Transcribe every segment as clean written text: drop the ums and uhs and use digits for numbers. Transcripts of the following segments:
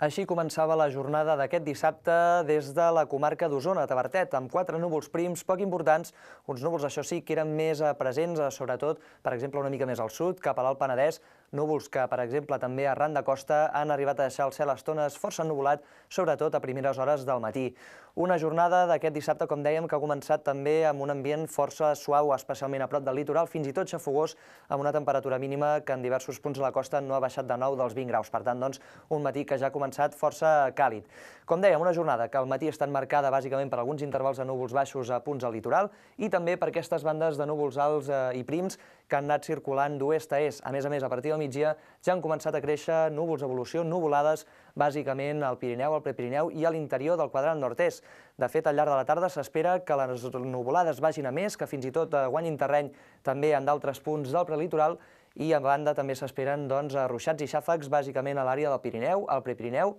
Així començava la jornada d'aquest dissabte des de la comarca d'Osona, Tavertet, amb 4 núvols prims poc importants, uns núvols, això sí, que eren més presents, sobretot, per exemple, una mica més al sud, cap a l'Alt Penedès, núvols que, per exemple, també arran de costa han arribat a deixar el cel a estones força ennuvolat, sobretot a primeres hores del matí. Una jornada d'aquest dissabte, com dèiem, que ha començat també amb un ambient força suau, especialment a prop del litoral, fins i tot xafogós, amb una temperatura mínima que en diversos punts de la costa no ha baixat de nou dels 20 graus. Per tant, doncs, un matí que ja ha començat força càlid. Com dèiem, una jornada que al matí està marcada bàsicament per alguns intervals de núvols baixos a punts al litoral i també per aquestes bandes de núvols alts i prims que han anat circulant d'oest a est. A més, a partir del migdia ja han començat a créixer núvols d'evolució, nuvolades, bàsicament al Pirineu, al Prepirineu i a l'interior del quadrant nord-est. De fet, al llarg de la tarda s'espera que les nuvolades vagin a més, que fins i tot guanyin terreny també en d'altres punts del prelitoral i a banda també s'esperen ruixats i xàfecs bàsicament a l'àrea del Pirineu, al Prepirineu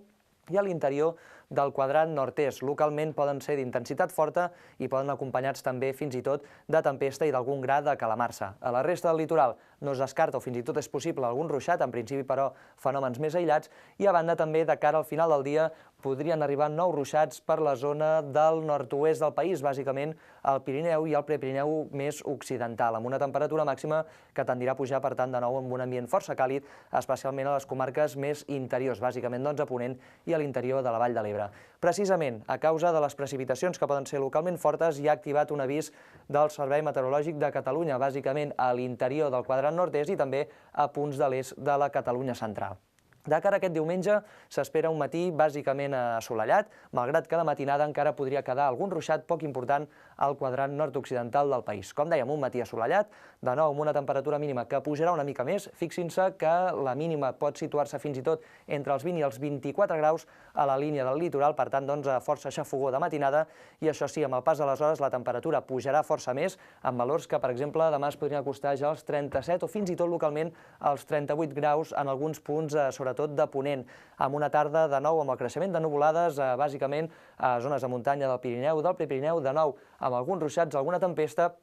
i a l'interior del quadrant nord-est. Localment poden ser d'intensitat forta i poden acompanyats també fins i tot de tempesta i d'algun gra de calamarsa. A la resta del litoral no es descarta o fins i tot és possible algun ruixat, en principi però fenòmens més aïllats, i a banda també de cara al final del dia podrien arribar nous ruixats per la zona del nord-oest del país, bàsicament al Pirineu i al Prepirineu més occidental, amb una temperatura màxima que tendirà a pujar, per tant, de nou amb un ambient força càlid, especialment a les comarques més interiors, bàsicament a Ponent i a l'interior de la Vall de l'Ebre. Precisament a causa de les precipitacions que poden ser localment fortes, hi ha activat un avís del Servei Meteorològic de Catalunya, bàsicament a l'interior del quadrant nord-est i també a punts de l'est de la Catalunya central. De cara a aquest diumenge s'espera un matí bàsicament assolellat, malgrat que de matinada encara podria quedar algun ruixat poc important al quadrant nord-occidental del país. Com dèiem, un matí assolellat, de nou amb una temperatura mínima que pujarà una mica més. Fixin-se que la mínima pot situar-se fins i tot entre els 20 i els 24 graus a la línia del litoral, per tant, força xafogó de matinada, i això sí, amb el pas de les hores la temperatura pujarà força més, amb valors que, per exemple, demà es podrien acostar ja als 37 o fins i tot localment als 38 graus en alguns punts, sobretot de Ponent, amb una tarda de nou amb el creixement de nuvolades, bàsicament a zones de muntanya del Pirineu, del Prepirineu, de nou amb alguns ruixats, alguna tempesta,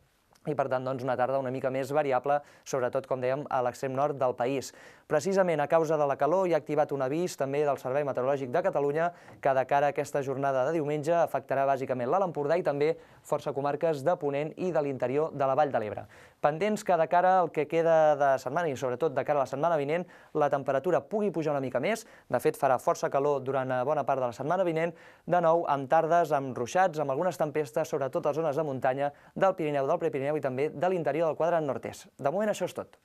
i per tant una tarda una mica més variable, sobretot, com dèiem, a l'extrem nord del país. Precisament a causa de la calor hi ha activat un avís també del Servei Meteorològic de Catalunya que de cara a aquesta jornada de diumenge afectarà bàsicament l'Alt Empordà i també força comarques de Ponent i de l'interior de la Vall de l'Ebre. Pendents que de cara al que queda de setmana i sobretot de cara a la setmana vinent la temperatura pugui pujar una mica més. De fet, farà força calor durant bona part de la setmana vinent, de nou amb tardes, amb ruixats, amb algunes tempestes, sobretot a zones de muntanya del Pirineu, del Prepirineu i també de l'interior del quadrant nord-est. De moment això és tot.